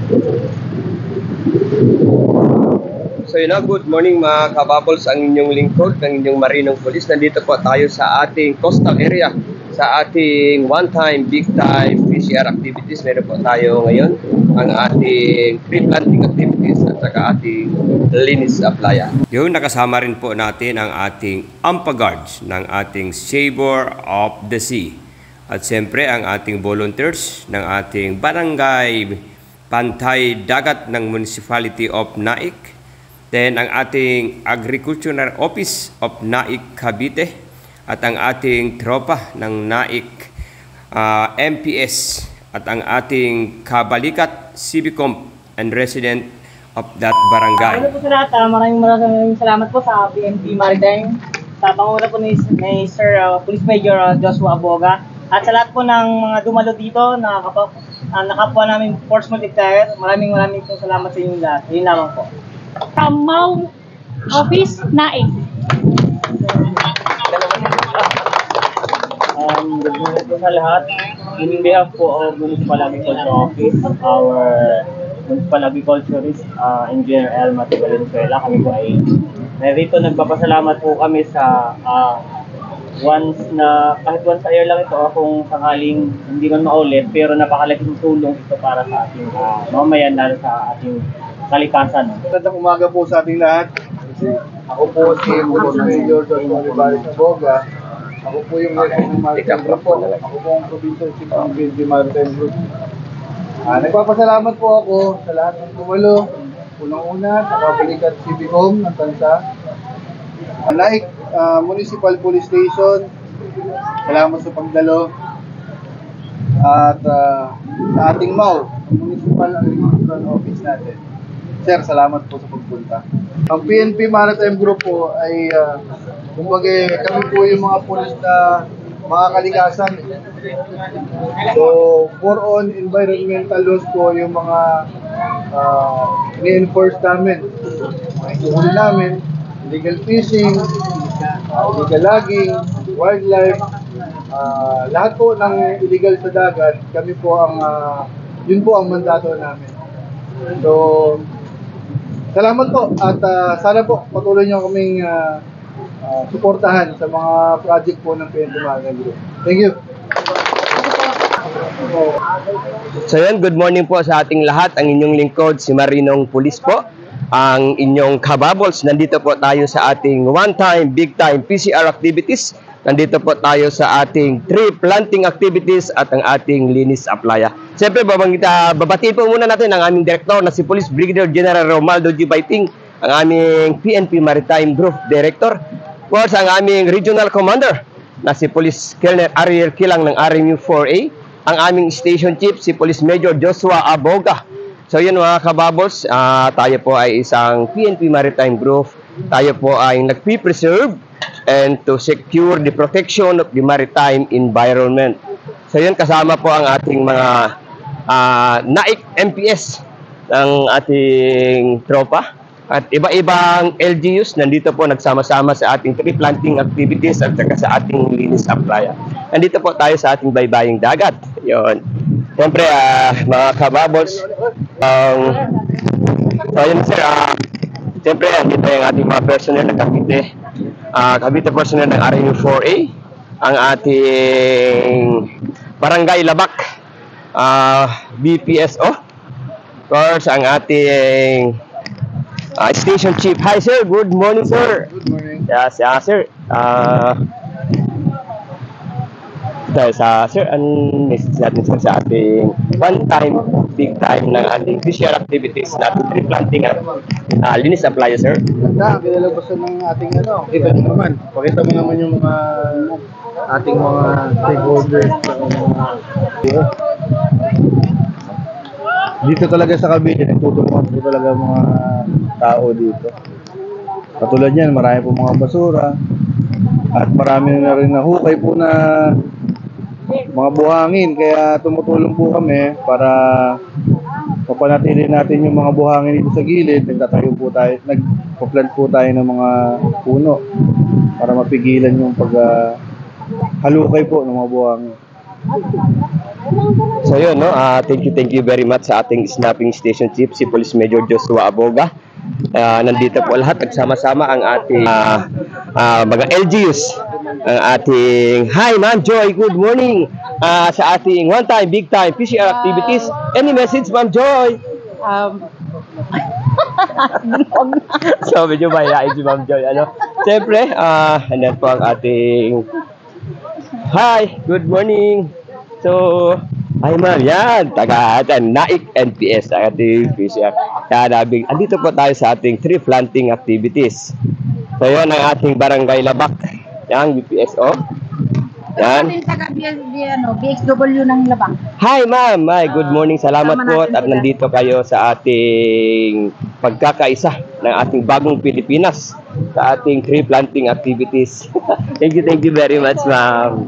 So yun na, good morning mga kababols, ang inyong lingkod, ang inyong marinong police. Nandito po tayo sa ating coastal area, sa ating one-time, big-time PCR activities. Meron po tayo ngayon ang ating tree planting activities at saka ating linis sa playa. Yung nakasama rin po natin ang ating AMPA-guards ng ating Savor of the Sea. At siyempre ang ating volunteers ng ating barangay Pantay Dagat ng Municipality of Naik. Then ang ating Agricultural Office of Naik Cavite at ang ating tropa ng Naik MPS at ang ating Kabalikat Civicom and resident of that barangay. Ano po sa lahat, maraming salamat po sa PNP Maritime, sa panguna po ni Sir Police Major Joshua Aboga, at sa lahat po ng mga dumalo dito na nakapwa namin force multiplier. Maraming po salamat sa inyo lahat. Yun lamang po. From Mau Office, Naik. Good morning po sa lahat. In behalf po of Municipal Agriculture Office, our Municipal Agriculturist, Engineer El Mati Valenzuela, kami po ay narito nagpapasalamat po kami sa kahit once a year lang ito, kung sakaling hindi man maulit, pero napakalaking tulong ito para sa ating mamayan, lalo sa ating kalikasan. Magandang umaga po sa ating lahat. Ako po si Police Major Joshua Aboga. Ako po yung head ng Maritime Group po. Ako po ang provincial chief ng PNP Maritime Group. Nagpapasalamat po ako sa lahat ng tumalo. Unang-una sa Kabalikat Civicom ng Tansa. Naik Municipal Police Station. Salamat sa pagdalo. At sa ating MAU, Municipal Agricultural Office natin. Sir, salamat po sa pagpunta. Ang PNP Maritime Group po ay, kumbaga, kami po yung mga pulis na mga kalikasan. So, more on environmental laws po yung mga ni-enforce namin. Ituhuli namin, illegal fishing, illegal logging, wildlife, lahat po ng illegal sa dagat, kami po ang, yun po ang mandato namin. So, salamat po at sana po patuloy nyo kaming suportahan sa mga project po ng PNP Maritime Group. Thank you. So yan, good morning po sa ating lahat. Ang inyong lingkod, si Marinong Police po. Ang inyong kababols, nandito po tayo sa ating one-time, big-time PCR activities. Nandito po tayo sa ating tree planting activities at ang ating linis sa playa. Siyempre, babatiin po muna natin ang aming director na si Police Brigadier General Romaldo G. Baiting, ang aming PNP Maritime Group Director. Of course, ang aming Regional Commander na si Police Colonel Ariel Kilang ng RMU 4A. Ang aming Station Chief, si Police Major Joshua Aboga. So yun mga kababols, tayo po ay isang PNP Maritime Group. Tayo po ay nagpipreserve and to secure the protection of the maritime environment. So yun, kasama po ang ating mga Naik MPS ng ating tropa at iba-ibang LGUs nandito po nagsama-sama sa ating tree planting activities at saka sa ating linis sa playa. Nandito po tayo sa ating baybaying dagat. Yun. Siyempre, mga kababols, so yun sir, siyempre, andito yung ating mga personnel ng Cavite personnel ng RMU 4A, ang ating Barangay Labak, BPSO, of course, ang ating Station Chief. Hi sir, good morning sir. Good morning. Yes, sir. Sir, ang message natin sir sa ating one-time, big-time ng ating visual activities natin, tree planting at linis sa playa, sir. Ganda, kinalabasan ng ating kita nyo naman. Pakita mo naman yung mga ating mga stakeholders. Dito talaga sa Cavite, nagtutulungan po talaga mga tao dito. Katulad yan, marami po mga basura. At marami na rin nahukay po na mga buhangin. Kaya tumutulong po kami para papanatili natin yung mga buhangin dito sa gilid. Nagpa-plant po tayo ng mga puno para mapigilan yung halukay po ng mga buhangin. So yun, no? Thank you very much sa ating snapping station chief, si Police Major Joshua Aboga. Nandito po lahat, nagsama-sama ang ating mga LGUs. Ang ating, hi Ma'am Joy, good morning. Sa ating one time, big time PCR activities. Any message, Ma'am Joy? So medyo mahihain si Ma'am Joy. Siyempre, andyan po ang ating, hi, good morning. So, ay ma'am, yan, Naik NPS, ang ating PCR. Andito po tayo sa ating tree planting activities. So, yan ang ating barangay Labak. Yan, UPSO. Yan. BXW ng Labang. Hi ma'am, hi, good morning, salamat po at nandito kayo sa ating pagkakaisa ng ating bagong Pilipinas sa ating tree planting activities. Thank you very much ma'am.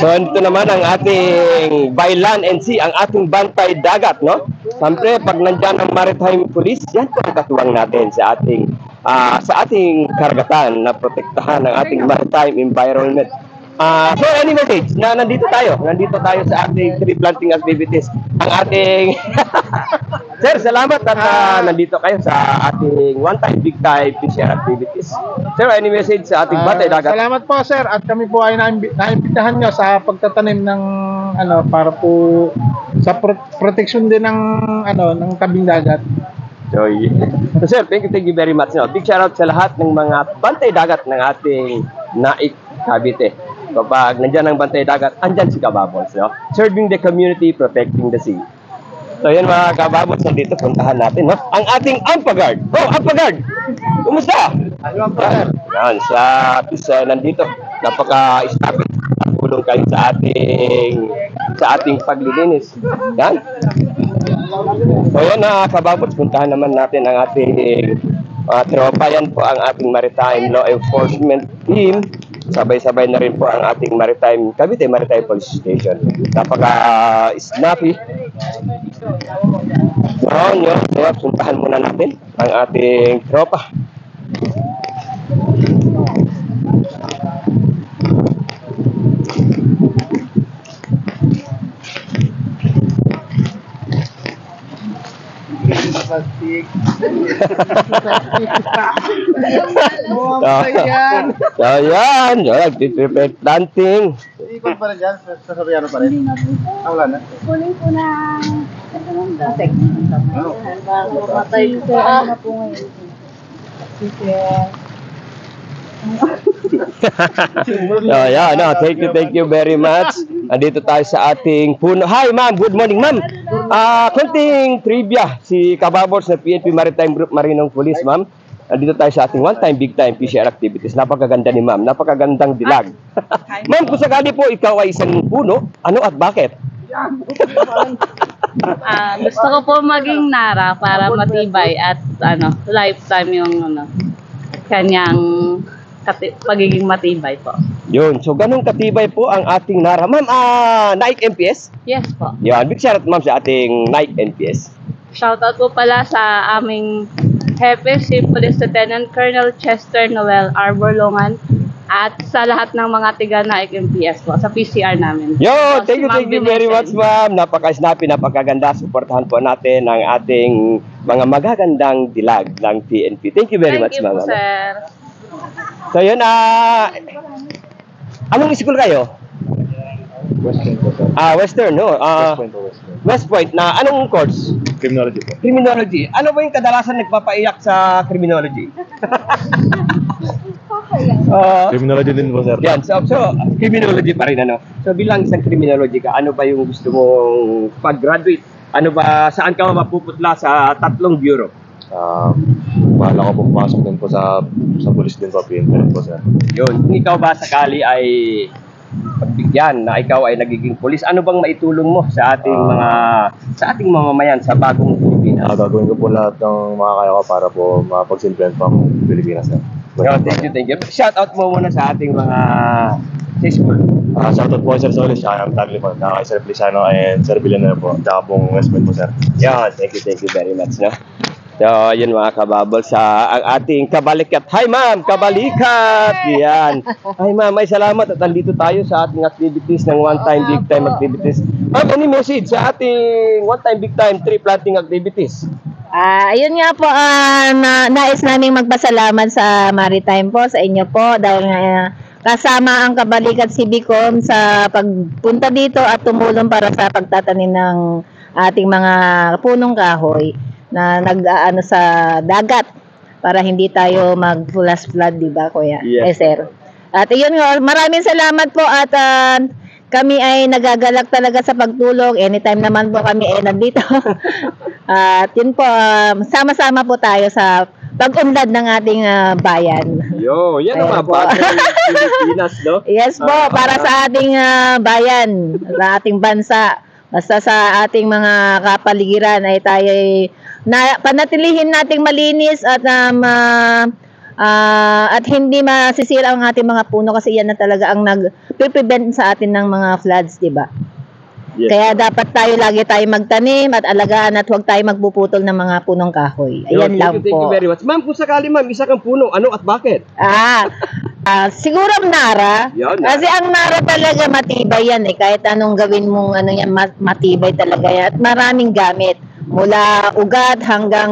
So ito naman ang ating by land and sea, ang ating bantay dagat, no? Siyempre, pag nandyan ang Maritime Police, yan po ang katuwang natin sa ating karagatan na protektahan ang ating maritime environment. So any message na nandito tayo sa ating tree planting activities. Ang ating Sir, salamat at nandito kayo sa ating one time big time PCR activities. Sir, any message sa ating bantay dagat? Salamat po sir, at kami po ay naimbitahan nyo sa pagtatanim ng para po sa protection din ng ng tabing dagat. So, sir, thank you very much. No? Big shout out sa lahat ng mga bantay dagat ng ating Naik Cavite. Kapag nandyan ang bantay dagat, andyan si Kababols, no? Serving the community, protecting the sea. So yan mga Kababols, nandito, puntahan natin, no? Ang ating Ampagard. Oh, Ampagard! Kumusta? Yan, nandito. Napaka-stapit. Tulong kayo sa ating paglilinis. Yan. So yan mga Kababols, puntahan naman natin ang ating tropa. Yan po ang ating Maritime Law Enforcement Team. Sabay-sabay na rin po ang ating Cavite Maritime Police Station. Napaka-snappy. Yun. Kaya puntahan muna natin ang ating tropa. Plastic. So yan, nag-prepare planting. Ikot pa rin dyan, sa Soriano pa rin. Wala na. Kunin ko ng Asek. Matay ko na po ngayon. So yan, thank you very much. Andito tayo sa ating puno. Hi ma'am, good morning ma'am. Konting trivia, si Kababols na PNP Maritime Group Marinong Police, ma'am. Andito tayo sa ating one time big time PCR activities. Napakaganda ni ma'am, napakagandang dilag. Ma'am, kung sakali po ikaw ay isang puno, ano at bakit? Gusto ko po maging Nara para matibay at lifetime yung kanyang pagiging matibay po. Yun, so ganun katibay po ang ating Nara. Ma'am, Naik NPS? Yes po. Yan, big shout out ma'am sa ating Naik NPS. Shoutout po pala sa aming Hepe, si Police Lieutenant Colonel Chester Noel Arborlongan at sa lahat ng mga tiga Naik NPS po, sa PCR namin. Yo, thank you very much ma'am. Napaka-snappy, napakaganda. Suportahan po natin ang ating mga magagandang dilag ng PNP. Thank you very much ma'am. Thank you po, sir. So yun, anong school kayo? Western po sir. Western, no? Western. West Point, na anong course? Criminology po. Criminology. Ano ba yung kadalasan nagpapaiyak sa criminology? Criminology din po sir. Yan, so criminology pa rin, ano? So bilang isang criminology ka, ano ba yung gusto mong pag-graduate? Saan ka mapuputla sa 3 bureau? Bahala ko po pumasok din po sa police din po, PNP din po sir. Yun, kung ikaw ba sakali ay pagbigyan na ikaw ay nagiging pulis, ano bang maitulong mo sa ating mamamayan sa bagong Pilipinas? Gagawin ko po lahat ng mga kaya ko para po mapagsilbihan po ang Pilipinas sir. Yo, thank you. Shout out mo muna sa ating mga Facebook. Shoutout po sir Solis, ang tagli po, kay Sir Feliciano and Sir Villanueva po, tsaka pong West Point po sir. Yan, thank you very much, no? So, yun mga kababol sa ang ating kabalikat. Hi ma'am, kabalikat! Yan. Hi ma'am, ay salamat at nandito tayo sa ating activities ng one time, big time activities. Ma'am, any message sa ating one time, big time tree planting activities? Ayun nga po, nais naming magpasalamat sa Maritime po, sa inyo po, dahil kasama ang Kabalikat Civicom sa pagpunta dito at tumulong para sa pagtatanim ng ating mga punong kahoy na nag-aano sa dagat para hindi tayo mag-flash flood, di ba, Kuya? Yes. Sir. At yun nga, maraming salamat po at kami ay nagagalak talaga sa pagtulong. Anytime naman po kami ay nandito. At yun po, sama-sama po tayo sa pag-unlad ng ating bayan. Yo, yan ang Ayan mga po. bagay ng Pilipinas, no? Yes po, para sa ating bayan, sa ating bansa. Basta sa ating mga kapaligiran ay tayo panatilihin nating malinis at hindi masisira ang ating mga puno kasi yan na talaga ang nag-prevent sa atin ng mga floods, di ba? Yes. Kaya dapat lagi tayo magtanim at alagaan at huwag tayo magpuputol ng mga punong kahoy. Ayan lang Thank you po. very much. Ma'am, kung sakali ma'am, isa kang puno, ano at bakit? Siguro ang Nara. Yan, Kasi ang Nara talaga matibay yan eh. Kahit anong gawin mong ano yan, matibay talaga yan. At maraming gamit. Mula ugat hanggang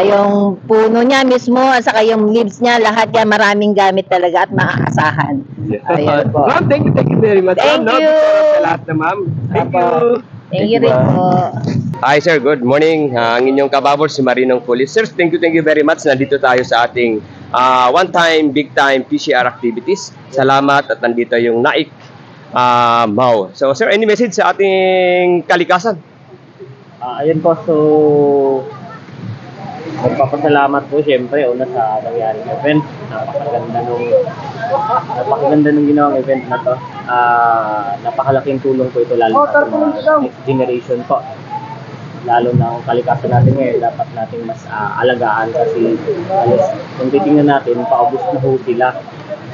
yung puno niya mismo at saka yung leaves niya, lahat yan maraming gamit talaga at maaasahan. Ayan po. Ma'am, thank you very much. Thank ma'am. you. Sa lahat na ma'am. Thank Apo. you. Thank you rin po. Hi sir, good morning. Ang inyong kababol si Marinong Police. Sir, thank you very much. Nandito tayo sa ating one time, big time PCR activities. Salamat at nandito yung Naik Mau. So sir, any message sa ating kalikasan? Ayun po, so magpapasalamat po siyempre una sa nangyaring event. Napakaganda nung ginawang event na to. Napakalaking tulong po ito lalo sa mga next generation po. Lalo na ang kalikasan natin ngayon, dapat natin mas alagaan kasi kung titingnan natin, paubos na ho sila.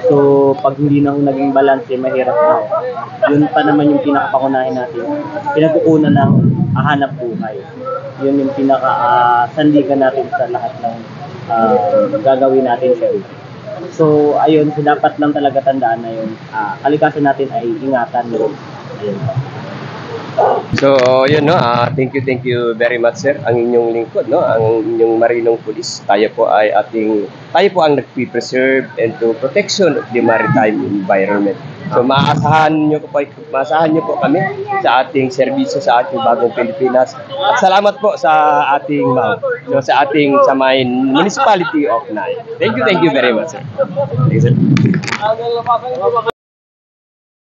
So, pag hindi na ho naging balance, mahirap na ho. Yun pa naman yung pinakapangunahin natin. Pinagkukunan ng hanap buhay. Yun yung pinaka-sandigan natin sa lahat ng gagawin natin siya. So, ayun, so dapat lang talaga tandaan na yung kalikasan natin ay ingatan. Ayun. So, yun no, thank you very much sir. Ang inyong lingkod no, ang inyong Marinong Police. Tayo po ang nagpi-preserve and to protection of the maritime environment. So, maasahan niyo po kami sa ating serbisyo sa ating bagong Pilipinas. At salamat po sa ating sa may Municipality of Naik. Thank you very much sir. Thank you, sir.